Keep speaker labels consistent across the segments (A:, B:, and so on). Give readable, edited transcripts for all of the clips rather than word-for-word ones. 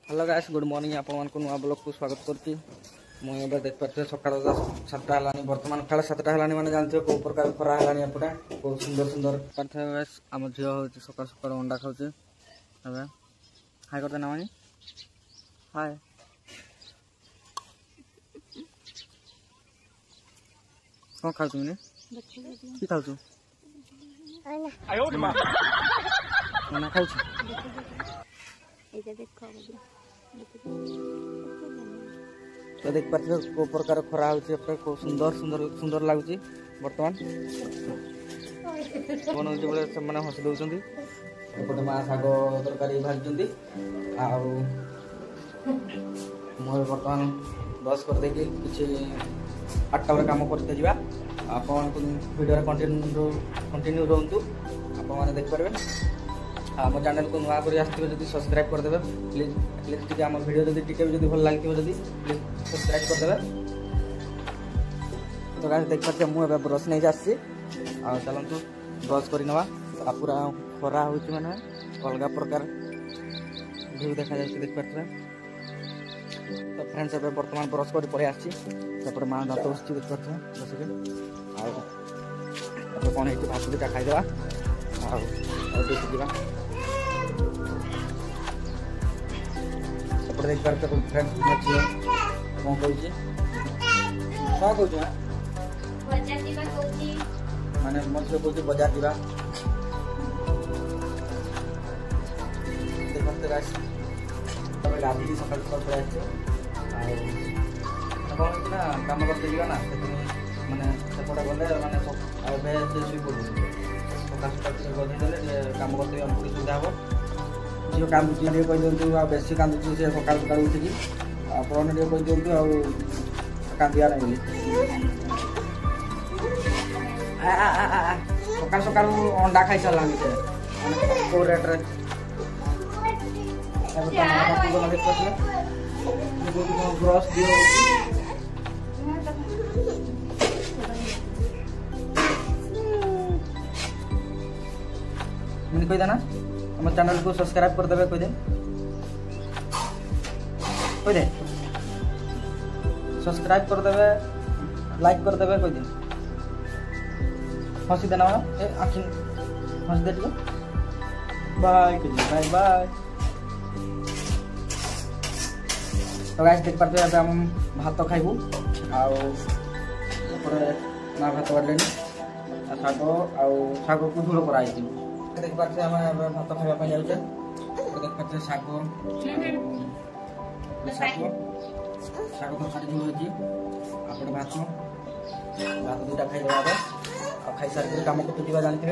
A: Hello guys good morning आपण नुआ blog को स्वागत करती मुझे देख पारे सका 7टा है बर्तमान साढ़े 7टा है मैंने जानते कौ प्रकार खरा है एपटे बहुत सुंदर सुंदर गाइस आम झील हूँ सका सका अंडा खाऊे हाय करते ना मानी हाय कौन खाऊ तुमने कि खाऊ मना खाऊ तो देख पारे को प्रकार खरा हो सुंदर सुंदर सुंदर लगुच बर्तमान बनाऊे मैंने हसी दौरान एपटे माँ शाग तरकारी भाजुंट मुझे बर्तमान ब्रश करदे कि 8टा बजे कम करते जा भिडियो कंटिन्यू रुहतु आप देखिपारे आम चैनल को नुआ कर आसो सब्सक्राइब करदे प्लीज एटलिस्ट टी आम वीडियो जब भल लगे प्लीज सब्सक्राइब करदे। तो गाइस देख पारे मुझे ब्रश नहीं आसी चलतु ब्रश कर पूरा खरा हो मैंने अलग प्रकार व्यू देखा देख पारे। तो फ्रेंड्स ए बर्तमान ब्रश कर पलि आसपटे माँ दात बस देख पारे बस कौन है भात दुटा खाईदेवा जा देख पारे फ्रेंड्स कौन कहूँ माने मझे कहूँ बजार जा देखते गाइस गाधी सका सका पड़े कौन ना कम करते जा ना मैंने सेपटे गले मैंने शुई पड़े सका सका गधे कम करते हमको सुविधा हम झील कांदुची कही दिंतु बेसी कांदुची से सका सका उठिकी आपने कही दिंतु कांदिया नहीं सका सका अंडा खाई सारा कौ रेट्रे ब्रश दिए मैंने कही देना हम चैनल को सब्सक्राइब कर देवे कही दे सब्सक्राइब कर देवे लाइक कर देवे कही दे हसी देना ए आखि हसी दे बाय बाय बाय। तो गाइस देख पारे अब हम भात खाइबू आउे ना भात बाड़े शाग आग को झोल कराई देख पारे आम भात खावाई जाऊे देख पारे शाग शाग तरकारी झोल अच्छी आपटे भात भात दुटा खाईदेवा आ खाई सारे कम कुटुवा जानते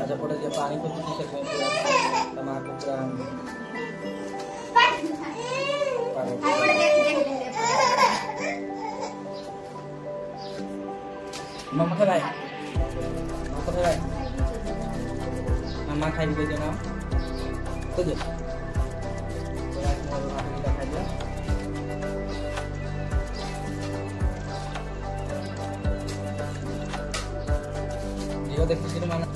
A: आजपटे जो पानी कुटुची से माँ को मामा खाए मामा खाई दे ना तो जो वीडियो देखी माना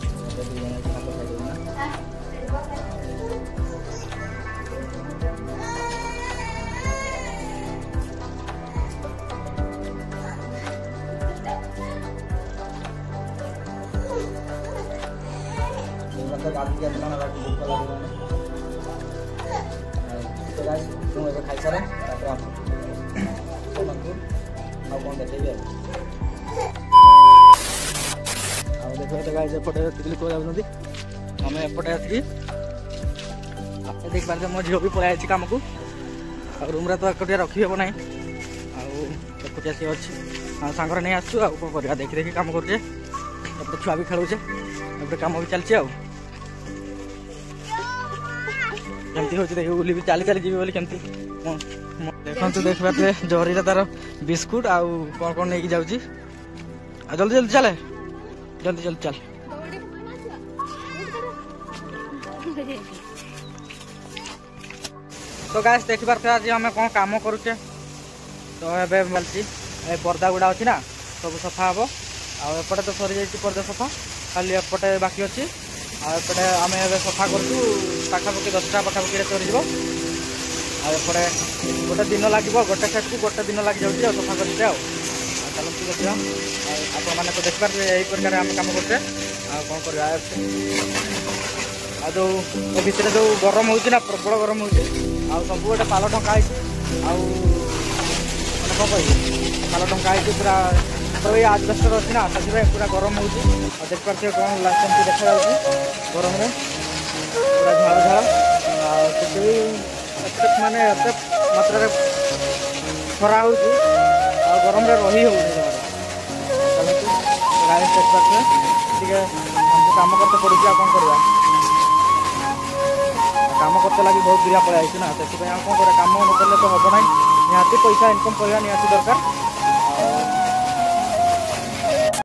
A: गाधी के भूख लगे तो खाई सारे कौन देखे देख तो गाइस एपटे तितली को आम एपटे आसिक देख पारे मो झील भी पलि कम को रूम तो एकुटिया रखी हे ना आकुटिया सी अच्छी सांगर नहीं आसु आ कौन कर देखी देखी कम करुचे छुआ भी खेलुचे एपटे कम भी चलती आमती हूँ देख बुली भी चली चली जी बोली कमी देखते देख पारे जहरी तार बिस्कुट आउ कौन कौन नहीं जाऊँगी जल्दी जल्दी चले जल्दी जल्दी चल तो गाइस देख पारे आज आम कौन कम करुचे तो ये मिलती पर्दा गुड़ा अच्छी ना सब सफा हम आउपटे तो सरी जाइए पर्दा सफा खाली एपटे बाकी अच्छी एपटे आम सफा करूँ पाखापाखि 10टा पाखापाखि सरीज आपटे गोटे दिन लगे गोटे सेट को गोटे दिन लग जाऊँगी सफा करते चलते देखिए आप तो देखिपारे यही प्रकार आम कम करते कौन कर जो भितर जो गरम हो प्रबल गरम हो सब गोटे पाल ढंका मैंने कौन कह पाल ढंका पूरा तो ये आजबेस्टर अच्छी ना से पूरा गरम हो देखिए कौन लास्ट देखा गरम पूरा झाड़ झाड़ माने मात्रा खरा हो गरम रही हो कम करते पड़ू कौन करवा काम करते लगे बहुत दूरिया पड़े ना से कौन कर काम न कले तो हम ना निहाती पैसा इनकम करवा निहाती दरकार